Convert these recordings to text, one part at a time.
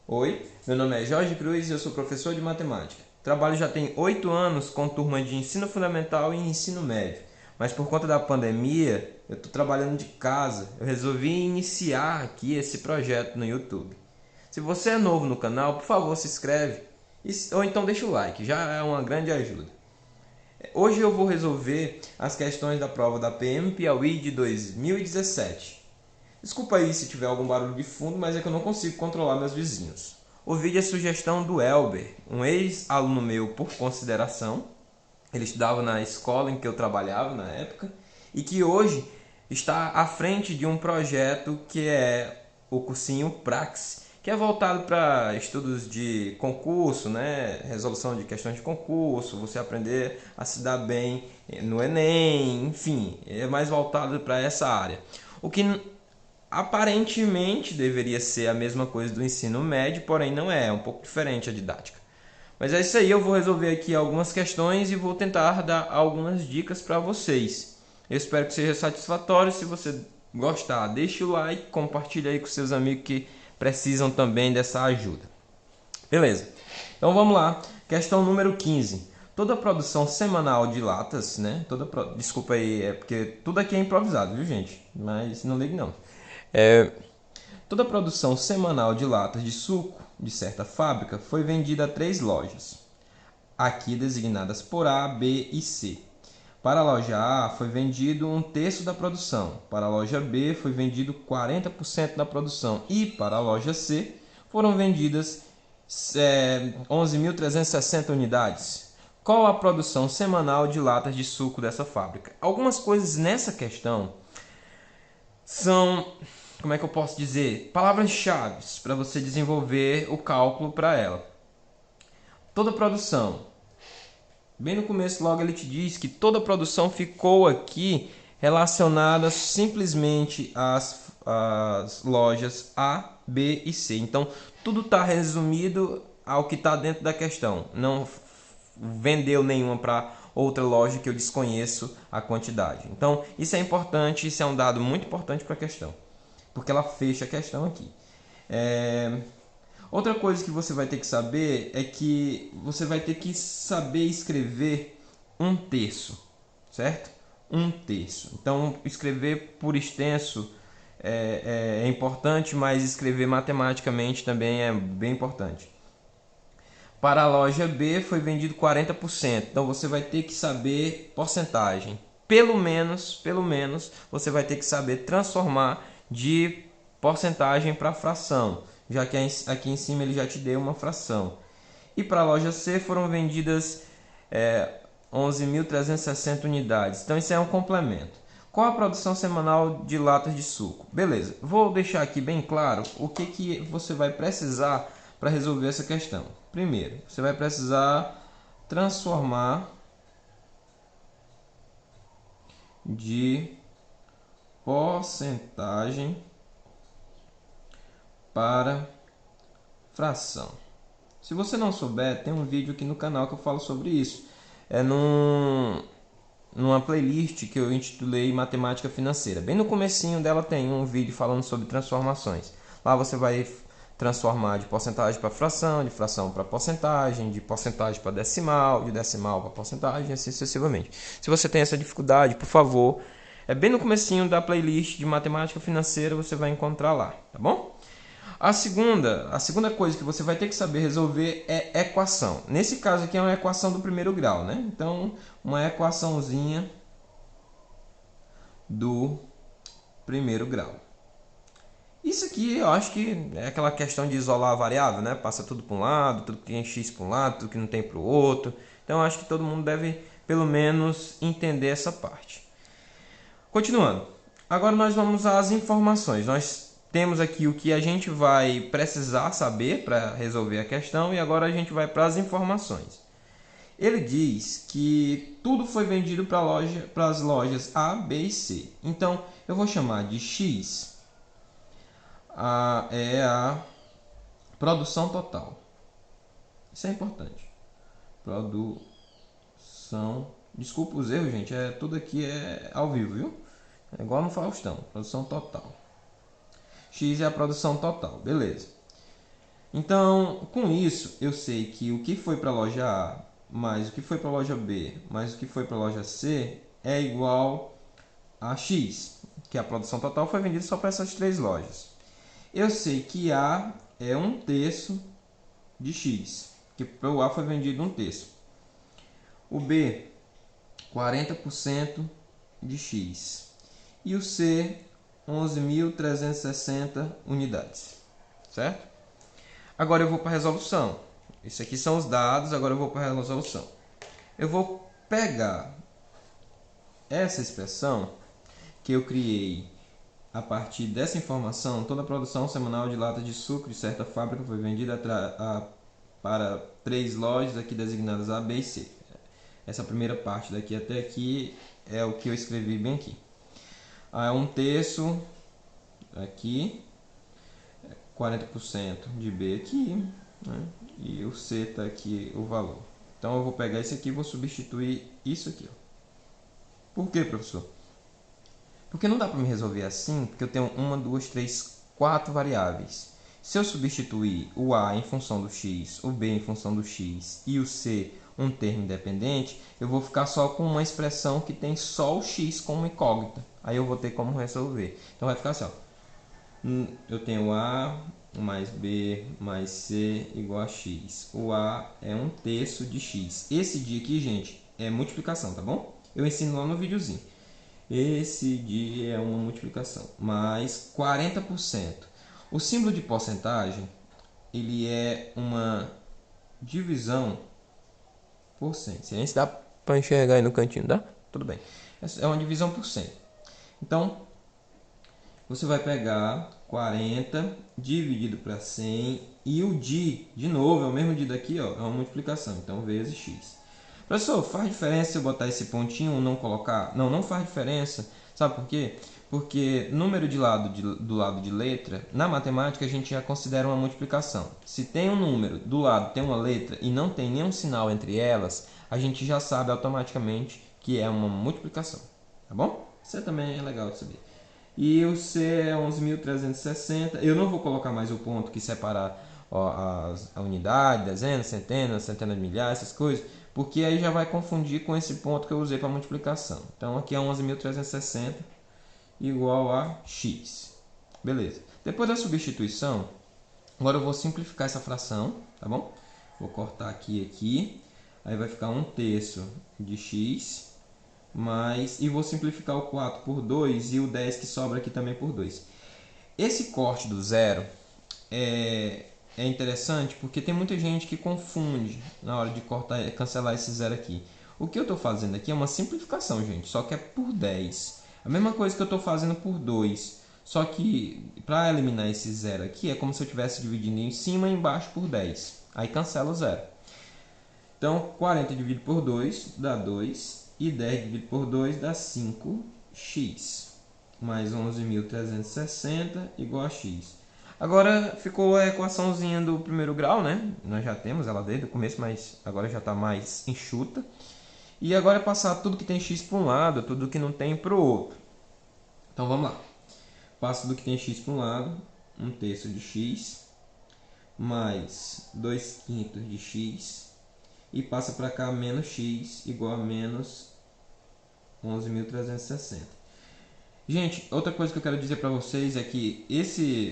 Oi, meu nome é Jorge Cruz e eu sou professor de matemática. Trabalho já tem 8 anos com turma de ensino fundamental e ensino médio, mas por conta da pandemia eu estou trabalhando de casa. Eu resolvi iniciar aqui esse projeto no YouTube. Se você é novo no canal, por favor se inscreve ou então deixa o like, já é uma grande ajuda. Hoje eu vou resolver as questões da prova da PM Piauí de 2017. Desculpa aí se tiver algum barulho de fundo, mas é que eu não consigo controlar meus vizinhos. O vídeo é sugestão do Elber, um ex-aluno meu por consideração. Ele estudava na escola em que eu trabalhava na época e que hoje está à frente de um projeto que é o cursinho Praxis, que é voltado para estudos de concurso, né? Resolução de questões de concurso, você aprender a se dar bem no Enem, enfim, é mais voltado para essa área. O que aparentemente deveria ser a mesma coisa do ensino médio, porém não é um pouco diferente a didática. Mas é isso aí, eu vou resolver aqui algumas questões e vou tentar dar algumas dicas para vocês. Eu espero que seja satisfatório. Se você gostar, deixe o like, compartilhe aí com seus amigos que precisam também dessa ajuda. Beleza, então vamos lá. Questão número 15. Toda produção semanal de latas, né? Desculpa aí, é porque tudo aqui é improvisado, viu, gente? Mas não ligue não. É, Toda a produção semanal de latas de suco de certa fábrica foi vendida a 3 lojas, aqui designadas por A, B e C. Para a loja A foi vendido um terço da produção, para a loja B foi vendido 40% da produção e para a loja C foram vendidas 11.360 unidades. Qual a produção semanal de latas de suco dessa fábrica? Algumas coisas nessa questão são, como é que eu posso dizer, palavras-chave para você desenvolver o cálculo para ela. Toda produção. Bem no começo logo ele te diz que toda produção ficou aqui relacionada simplesmente às lojas A, B e C. Então tudo está resumido ao que está dentro da questão. Não vendeu nenhuma para outra loja que eu desconheço a quantidade. Então isso é importante, isso é um dado muito importante para a questão, porque ela fecha a questão aqui. Outra coisa que você vai ter que saber é que você vai ter que saber escrever um terço, certo? Um terço. Então, escrever por extenso é importante, mas escrever matematicamente também é bem importante. Para a loja B foi vendido 40%. Então você vai ter que saber porcentagem. Pelo menos você vai ter que saber transformar de porcentagem para fração, já que aqui em cima ele já te deu uma fração. E para a loja C foram vendidas 11.360 unidades. Então isso é um complemento. Qual a produção semanal de latas de suco? Beleza, vou deixar aqui bem claro o que você vai precisar para resolver essa questão. Primeiro, você vai precisar transformar de porcentagem para fração. Se você não souber, tem um vídeo aqui no canal que eu falo sobre isso. É numa playlist que eu intitulei Matemática Financeira. Bem no comecinho dela tem um vídeo falando sobre transformações. Lá você vai transformar de porcentagem para fração, de fração para porcentagem, de porcentagem para decimal, de decimal para porcentagem, assim sucessivamente. Se você tem essa dificuldade, por favor, é bem no comecinho da playlist de Matemática Financeira, você vai encontrar lá, tá bom? A segunda coisa que você vai ter que saber resolver é equação. Nesse caso aqui é uma equação do primeiro grau, né? Então, uma equaçãozinha do primeiro grau. Isso aqui eu acho que é aquela questão de isolar a variável, né? Passa tudo para um lado, tudo que tem x para um lado, tudo que não tem para o outro. Então, eu acho que todo mundo deve, pelo menos, entender essa parte. Continuando. Agora nós vamos às informações. Nós temos aqui o que a gente vai precisar saber para resolver a questão e agora a gente vai para as informações. Ele diz que tudo foi vendido para as lojas A, B e C. Então eu vou chamar de X é a produção total. Isso é importante. Produção. Desculpa os erros, gente. Tudo aqui é ao vivo, viu? É igual no Faustão. Produção total. X é a produção total, beleza. Então, com isso, eu sei que o que foi para a loja A mais o que foi para a loja B mais o que foi para a loja C é igual a X, que a produção total foi vendida só para essas três lojas. Eu sei que A é 1/3 de X, que para o A foi vendido 1/3. O B, 40% de X. E o C, 11.360 unidades. Certo? Agora eu vou para a resolução. Isso aqui são os dados, agora eu vou para a resolução. Eu vou pegar essa expressão que eu criei a partir dessa informação. Toda a produção semanal de latas de suco de certa fábrica foi vendida para 3 lojas aqui designadas A, B e C. Essa primeira parte daqui até aqui é o que eu escrevi bem aqui. É 1/3 aqui, 40% de B aqui, né? E o C está aqui o valor. Então eu vou pegar esse aqui e vou substituir isso aqui. Ó. Por quê, professor? Porque não dá para me resolver assim, porque eu tenho 1, 2, 3, 4 variáveis. Se eu substituir o A em função do X, o B em função do X e o C um termo independente, eu vou ficar só com uma expressão que tem só o X como incógnita. Aí eu vou ter como resolver. Então vai ficar assim, ó. Eu tenho A mais B mais C igual a X. O A é 1/3 de X. Esse dia aqui, gente, é multiplicação, tá bom? Eu ensino lá no videozinho. Esse dia é uma multiplicação. Mais 40%. O símbolo de porcentagem, ele é uma divisão por 100. Se nem se dá para enxergar aí no cantinho, dá? Tudo bem. É uma divisão por 100. Então, você vai pegar 40 dividido para 100 e o de novo, é o mesmo de daqui, ó, é uma multiplicação, então vezes x. Professor, faz diferença se eu botar esse pontinho ou não colocar? Não, não faz diferença. Sabe por quê? Porque número do lado de letra, na matemática a gente já considera uma multiplicação. Se tem um número do lado, tem uma letra e não tem nenhum sinal entre elas, a gente já sabe automaticamente que é uma multiplicação. Tá bom? Isso também é legal de saber. E o C é 11.360. Eu não vou colocar mais o ponto que separar a unidade, dezenas, centenas, centenas de milhares, essas coisas, porque aí já vai confundir com esse ponto que eu usei para multiplicação. Então aqui é 11.360 igual a x. Beleza. Depois da substituição, agora eu vou simplificar essa fração, tá bom? Vou cortar aqui. Aí vai ficar 1/3 de x e vou simplificar o 4 por 2 e o 10 que sobra aqui também por 2. Esse corte do zero é interessante porque tem muita gente que confunde na hora de cortar, cancelar esse zero aqui. O que eu estou fazendo aqui é uma simplificação, gente, só que é por 10. A mesma coisa que eu estou fazendo por 2, só que para eliminar esse zero aqui é como se eu estivesse dividindo em cima e embaixo por 10. Aí cancela o zero. Então 40 dividido por 2 dá 2 e 10 dividido por 2 dá 5x mais 11.360 igual a x. Agora ficou a equaçãozinha do primeiro grau, né? Nós já temos ela desde o começo, mas agora já está mais enxuta. E agora é passar tudo que tem x para um lado, tudo que não tem para o outro. Então vamos lá. Passo tudo que tem x para um lado, 1/3 de x, mais 2/5 de x, e passa para cá menos x igual a menos 11.360. Gente, outra coisa que eu quero dizer para vocês é que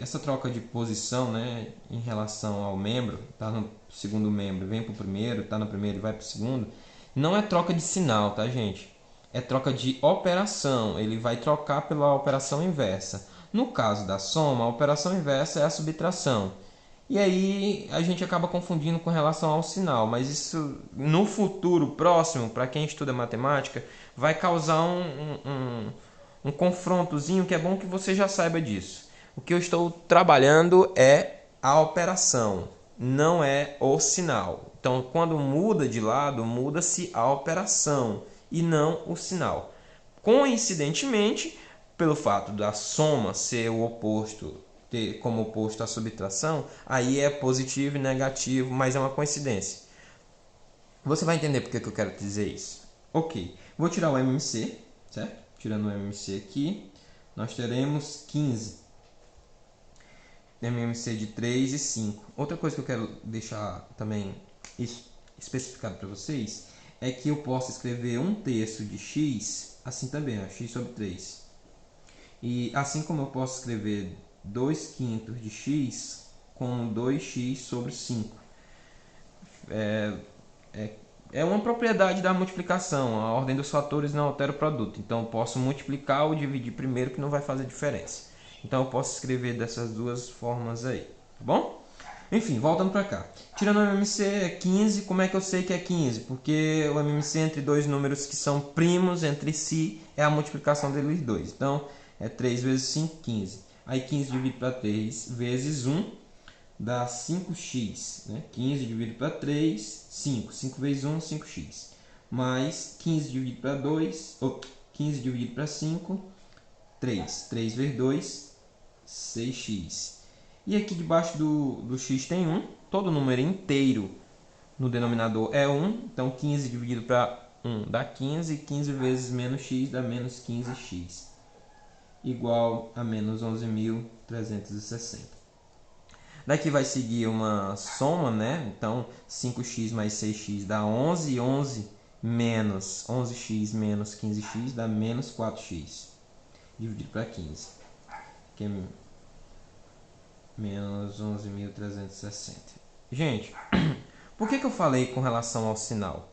essa troca de posição, né, em relação ao membro, tá no segundo membro, vem para o primeiro, tá no primeiro e vai para o segundo, não é troca de sinal, tá, gente? É troca de operação, ele vai trocar pela operação inversa. No caso da soma, a operação inversa é a subtração. E aí a gente acaba confundindo com relação ao sinal, mas isso no futuro próximo, para quem estuda matemática, vai causar um confrontozinho que é bom que você já saiba disso. O que eu estou trabalhando é a operação, não é o sinal. Então, quando muda de lado, muda-se a operação e não o sinal. Coincidentemente, pelo fato da soma ser o oposto, ter como oposto a subtração, aí é positivo e negativo, mas é uma coincidência. Você vai entender por que eu quero dizer isso. Ok, vou tirar o MMC, certo? Tirando o MMC aqui, nós teremos 15. MMC de 3 e 5. Outra coisa que eu quero deixar também especificado para vocês é que eu posso escrever 1/3 de x assim também, ó, x sobre 3. E assim como eu posso escrever 2/5 de x como 2x sobre 5. É uma propriedade da multiplicação. A ordem dos fatores não altera o produto. Então eu posso multiplicar ou dividir primeiro, que não vai fazer diferença. Então eu posso escrever dessas duas formas aí, tá bom? Enfim, voltando para cá. Tirando o MMC é 15. Como é que eu sei que é 15? Porque o MMC entre dois números que são primos entre si é a multiplicação deles dois. Então é 3 vezes 5, 15. Aí 15 dividido para 3 vezes 1 dá 5x. Né? 15 dividido para 3, 5. 5 vezes 1, 5x. Mais 15 dividido para 2, ou 15 dividido para 5, 3. 3 vezes 2, 6x. E aqui debaixo do x tem 1. Todo número inteiro no denominador é 1. Então 15 dividido para 1 dá 15. 15 vezes menos x dá menos 15x. Igual a menos 11.360. Daqui vai seguir uma soma, né? Então 5x mais 6x dá 11. 11 menos 11x menos 15x dá menos 4x. Dividido para 15. Que é menos 11.360. Gente, por que eu falei com relação ao sinal?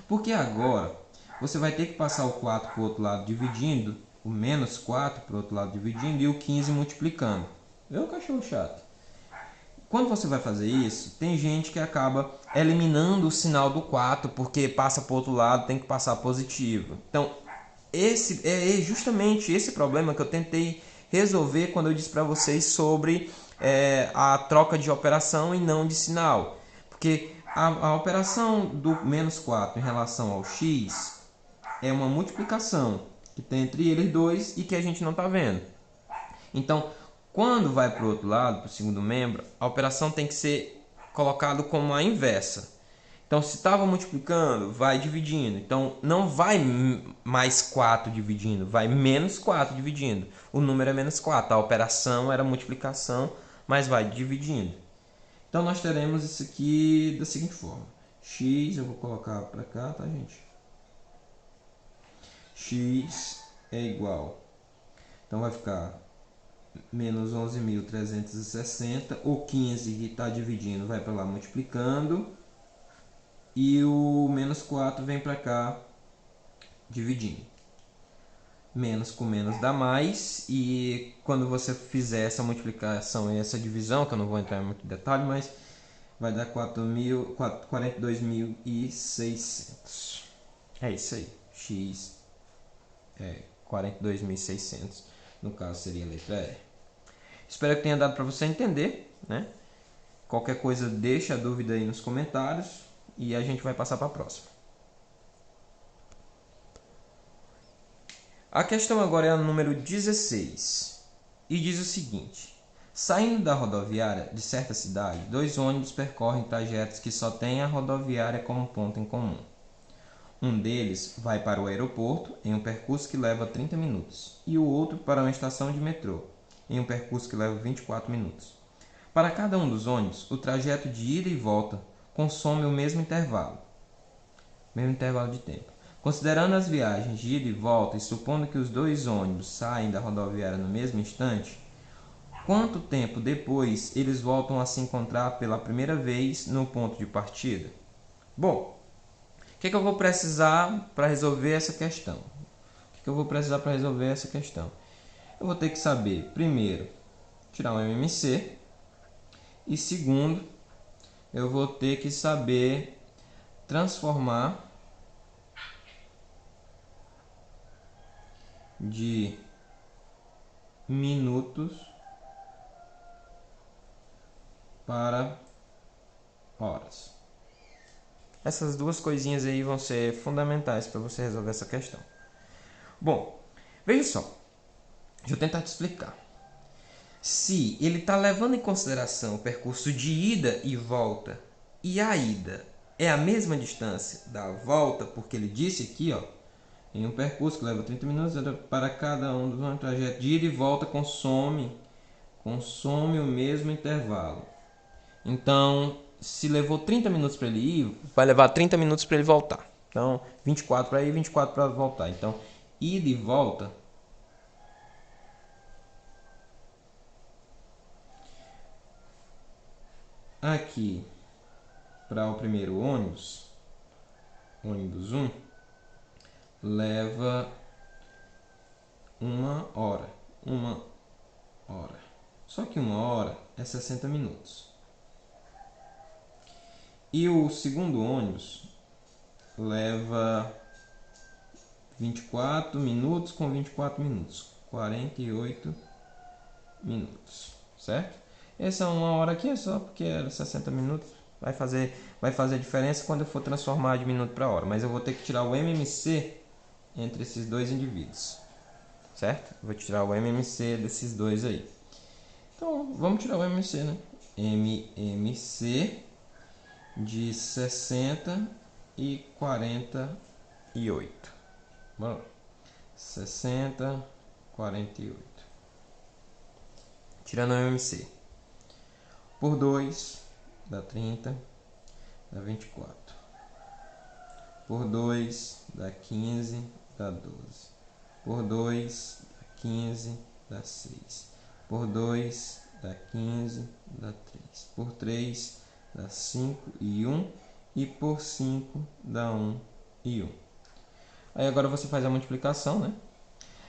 Porque agora você vai ter que passar o 4 para o outro lado dividindo, o menos 4 para o outro lado dividindo e o 15 multiplicando. Viu, cachorro chato? Quando você vai fazer isso, tem gente que acaba eliminando o sinal do 4 porque passa para o outro lado, tem que passar positivo. Então, esse é justamente esse problema que eu tentei resolver quando eu disse para vocês sobre a troca de operação e não de sinal. Porque a operação do menos 4 em relação ao x é uma multiplicação que tem entre eles dois e que a gente não está vendo. Então, quando vai para o outro lado, para o segundo membro, a operação tem que ser colocada como a inversa. Então, se estava multiplicando, vai dividindo. Então, não vai mais 4 dividindo, vai menos 4 dividindo. O número é menos 4. A operação era multiplicação, mas vai dividindo. Então, nós teremos isso aqui da seguinte forma. X, eu vou colocar para cá, tá, gente? X é igual. Então, vai ficar menos 11.360. O 15 que está dividindo vai para lá multiplicando. E o menos 4 vem para cá dividindo. Menos com menos dá mais. E quando você fizer essa multiplicação e essa divisão, que eu não vou entrar em muito detalhe, mas vai dar 42.600. É isso aí. X é 42.600. No caso seria a letra E. Espero que tenha dado para você entender, né? Qualquer coisa deixa a dúvida aí nos comentários e a gente vai passar para a próxima. A questão agora é a número 16 e diz o seguinte: saindo da rodoviária de certa cidade, dois ônibus percorrem trajetos que só têm a rodoviária como ponto em comum. Um deles vai para o aeroporto em um percurso que leva 30 minutos e o outro para uma estação de metrô em um percurso que leva 24 minutos. Para cada um dos ônibus, o trajeto de ida e volta consome o mesmo intervalo de tempo. Considerando as viagens de ida e volta e supondo que os dois ônibus saem da rodoviária no mesmo instante, quanto tempo depois eles voltam a se encontrar pela primeira vez no ponto de partida? Bom, o que eu vou precisar para resolver essa questão? Eu vou ter que saber, primeiro, tirar um MMC. E segundo, eu vou ter que saber transformar de minutos para horas. Essas duas coisinhas aí vão ser fundamentais para você resolver essa questão. Bom, veja só. Deixa eu tentar te explicar. Se ele está levando em consideração o percurso de ida e volta, e a ida é a mesma distância da volta, porque ele disse aqui, ó, em um percurso que leva 30 minutos, para cada um dos trajetos de ida e volta consome consome o mesmo intervalo. Então, se levou 30 minutos para ele ir, vai levar 30 minutos para ele voltar. Então, 24 para ir, 24 para voltar. Então, ida e volta. Aqui, para o primeiro ônibus 1, leva 1 hora. 1 hora. Só que 1 hora é 60 minutos. E o segundo ônibus leva 24 minutos com 24 minutos. 48 minutos. Certo? Essa 1 hora aqui é só porque era 60 minutos. Vai fazer a diferença quando eu for transformar de minuto para hora. Mas eu vou ter que tirar o MMC entre esses dois indivíduos. Certo? Vou tirar o MMC desses dois aí. Então, vamos tirar o MMC, né? MMC de 60 e 48. Vamos lá. 60, 48. Tirando o MMC. Por 2, dá 30, dá 24. Por 2, dá 15, dá 12. Por 2, dá 15, dá 6. Por 2, dá 15, dá 3. Por 3, dá 5 e 1. E por 5, dá 1 e 1. Aí agora você faz a multiplicação, né?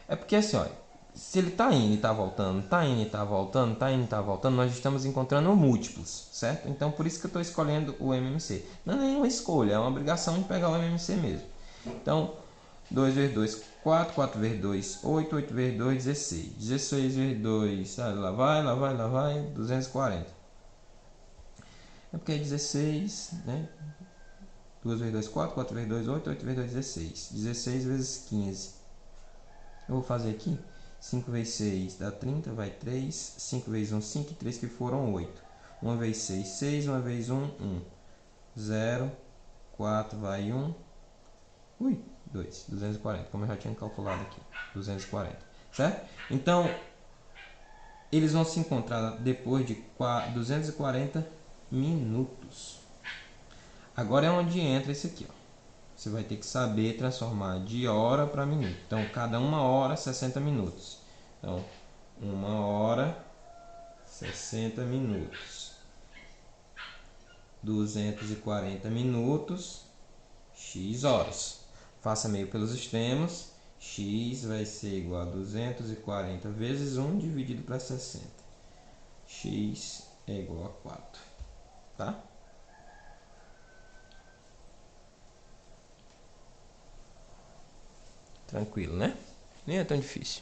É porque assim, olha, se ele está indo e está voltando, está indo e está voltando, está indo e está voltando, nós estamos encontrando múltiplos, certo? Então, por isso que eu estou escolhendo o MMC. Não é nenhuma escolha, é uma obrigação de pegar o MMC mesmo. Então, 2 vezes 2, 4, 4 vezes 2, 8, 8 vezes 2, 16. 16 vezes 2, lá vai, 240. É porque é 16, né? 2 vezes 2, 4, 4 vezes 2, 8, 8 vezes 2, 16. 16 vezes 15. Eu vou fazer aqui. 5 vezes 6 dá 30, vai 3. 5 vezes 1, 5 e 3 que foram 8. 1 vezes 6, 6. 1 vezes 1, 1. 0, 4 vai 1. Ui, 2. 240, como eu já tinha calculado aqui. 240, certo? Então, eles vão se encontrar depois de 240 minutos. Agora é onde entra esse aqui, ó. Você vai ter que saber transformar de hora para minuto. Então, cada 1 hora, 60 minutos. Então, 1 hora, 60 minutos. 240 minutos, x horas. Faça meio pelos extremos. X vai ser igual a 240 vezes 1 dividido para 60. X é igual a 4. Tá? Tranquilo, né? Nem é tão difícil.